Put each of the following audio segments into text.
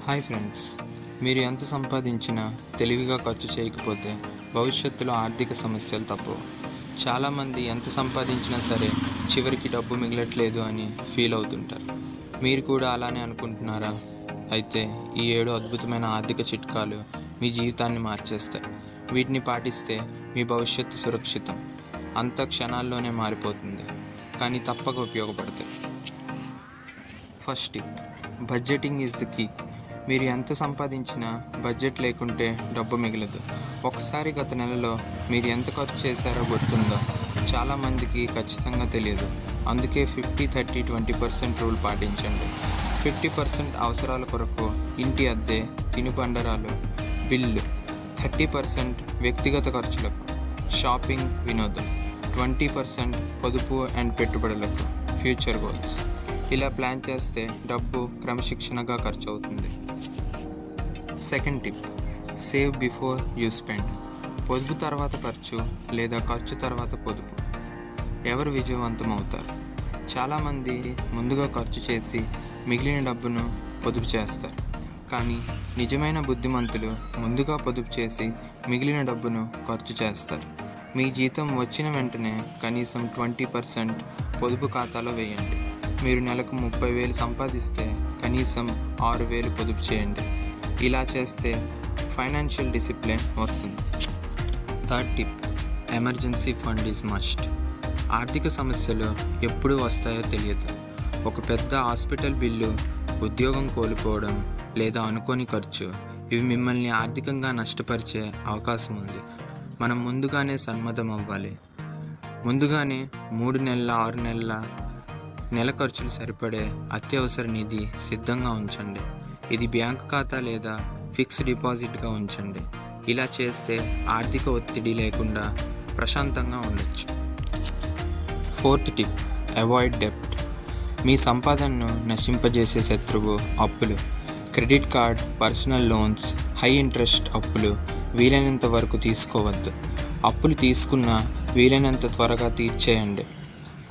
Hi friends, మీరు ఎంత సంపాదించినా తెలివిగా ఖర్చు చేయకపోతే భవిష్యత్తులో ఆర్థిక సమస్యలు తప్పవు. చాలామంది ఎంత సంపాదించినా సరే చివరికి డబ్బు మిగలట్లేదు అని ఫీల్ అవుతుంటారు. మీరు కూడా అలానే అనుకుంటున్నారా? అయితే ఈ 7 అద్భుతమైన ఆర్థిక చిట్కాలు మీ జీవితాన్ని మార్చేస్తాయి. వీటిని పాటిస్తే మీ భవిష్యత్తు సురక్షితం. అంత క్షణాల్లోనే మారిపోతుంది, కానీ తప్పక ఉపయోగపడతాయి. First tip: budgeting is the key. మీరు ఎంత సంపాదించినా బడ్జెట్ లేకుంటే డబ్బు మిగలదు. ఒకసారి గత నెలలో మీరు ఎంత ఖర్చు చేశారో గుర్తుందా? చాలామందికి ఖచ్చితంగా తెలియదు. అందుకే 50-30-20% రూల్ పాటించండి. 50% అవసరాల కొరకు ఇంటి అద్దె, తినుబండరాలు, బిల్లు. 30% వ్యక్తిగత ఖర్చులకు, షాపింగ్, వినోదం. 20% పొదుపు అండ్ పెట్టుబడులకు, ఫ్యూచర్ గోల్స్. ఇలా ప్లాన్ చేస్తే డబ్బు క్రమశిక్షణగా ఖర్చు అవుతుంది. Second tip: save before you spend. పొదుపు తర్వాత ఖర్చు లేదా ఖర్చు తర్వాత పొదుపు. ఎవరు విజయవంతం అవుతారు? చాలామంది ముందుగా ఖర్చు చేసి మిగిలిన డబ్బును పొదుపు చేస్తారు. కానీ నిజమైన బుద్ధిమంతులు ముందుగా పొదుపు చేసి మిగిలిన డబ్బును ఖర్చు చేస్తారు. మీ జీతం వచ్చిన వెంటనే కనీసం 20% పొదుపు ఖాతాలో వేయండి. మీరు నెలకు 30,000 సంపాదిస్తే కనీసం 6,000 పొదుపు చేయండి. ఇలా చేస్తే ఫైనాన్షియల్ డిసిప్లిన్ వస్తుంది. Third tip: emergency fund is must. ఆర్థిక సమస్యలు ఎప్పుడు వస్తాయో తెలియదు. ఒక పెద్ద హాస్పిటల్ బిల్లు, ఉద్యోగం కోల్పోవడం లేదా అనుకోని ఖర్చు, ఇవి మిమ్మల్ని ఆర్థికంగా నష్టపరిచే అవకాశం ఉంది. మనం ముందుగానే సన్నద్ధం అవ్వాలి. ముందుగానే 3 నెలల 6 నెలల నెల ఖర్చులు సరిపడే అత్యవసర నిధి సిద్ధంగా ఉంచండి. ఇది బ్యాంకు ఖాతా లేదా ఫిక్స్డ్ డిపాజిట్గా ఉంచండి. ఇలా చేస్తే ఆర్థిక ఒత్తిడి లేకుండా ప్రశాంతంగా ఉండొచ్చు. ఫోర్త్ టిప్: అవాయిడ్ డెప్ట్. మీ సంపాదనను నశింపజేసే శత్రువు అప్పులు. Credit card, personal loans, high interest అప్పులు వీలైనంత వరకు తీసుకోవద్దు. అప్పులు తీసుకున్నా వీలైనంత త్వరగా తీర్చేయండి.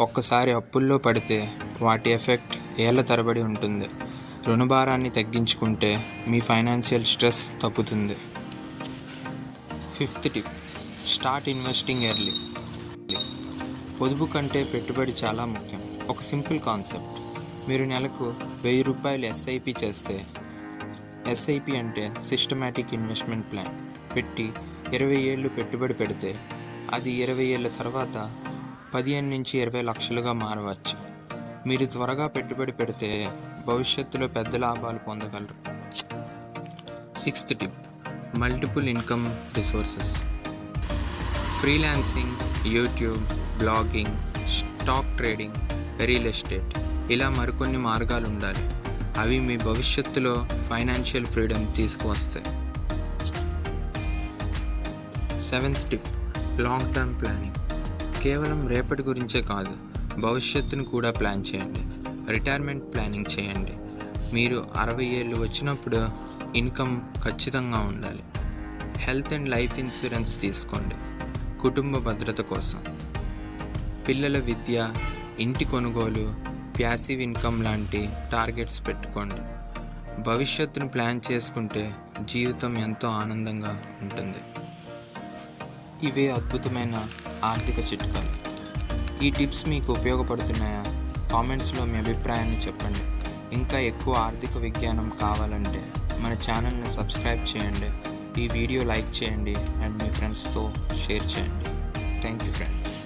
ఒక్కసారి అప్పుల్లో పడితే వాటి ఎఫెక్ట్ ఏళ్ల తరబడి ఉంటుంది. రుణభారాన్ని తగ్గించుకుంటే మీ ఫైనాన్షియల్ స్ట్రెస్ తగ్గుతుంది. Fifth tip: start investing early. పొదుపు కంటే పెట్టుబడి చాలా ముఖ్యం. ఒక సింపుల్ కాన్సెప్ట్: మీరు నెలకు 1000 రూపాయలు ఎస్ఐపి చేస్తే, ఎస్ఐపి అంటే సిస్టమాటిక్ ఇన్వెస్ట్మెంట్ ప్లాన్, పెట్టి 20 ఏళ్ళు పెట్టుబడి పెడితే అది 20 ఏళ్ళ తర్వాత 15-20 లక్షలుగా మారవచ్చు. మీరు త్వరగా పెట్టుబడి పెడితే భవిష్యత్తులో పెద్ద లాభాలు పొందగలరు. Sixth tip: multiple income resources. Freelancing, YouTube, blogging, stock trading, real estate, ఇలా మరికొన్ని మార్గాలు ఉండాలి. అవి మీ భవిష్యత్తులో ఫైనాన్షియల్ ఫ్రీడమ్ తీసుకువస్తాయి. Seventh tip: long term planning. కేవలం రేపటి గురించే కాదు, భవిష్యత్తును కూడా ప్లాన్ చేయండి. రిటైర్మెంట్ ప్లానింగ్ చేయండి. మీరు 60 ఏళ్ళు వచ్చినప్పుడు ఇన్కమ్ ఖచ్చితంగా ఉండాలి. హెల్త్ అండ్ లైఫ్ ఇన్సూరెన్స్ తీసుకోండి, కుటుంబ భద్రత కోసం. పిల్లల విద్య, ఇంటి కొనుగోలు, ప్యాసివ్ ఇన్కమ్ లాంటి టార్గెట్స్ పెట్టుకోండి. భవిష్యత్తును ప్లాన్ చేసుకుంటే జీవితం ఎంతో ఆనందంగా ఉంటుంది. ఇవే అద్భుతమైన ఆర్థిక చిట్కాలు. ఈ టిప్స్ మీకు ఉపయోగపడుతున్నాయా? కామెంట్స్లో మీ అభిప్రాయాన్ని చెప్పండి. ఇంకా ఎక్కువ ఆర్థిక విజ్ఞానం కావాలంటే మన ఛానల్ని సబ్స్క్రైబ్ చేయండి. ఈ వీడియో లైక్ చేయండి అండ్ మీ ఫ్రెండ్స్తో షేర్ చేయండి. Thank you friends.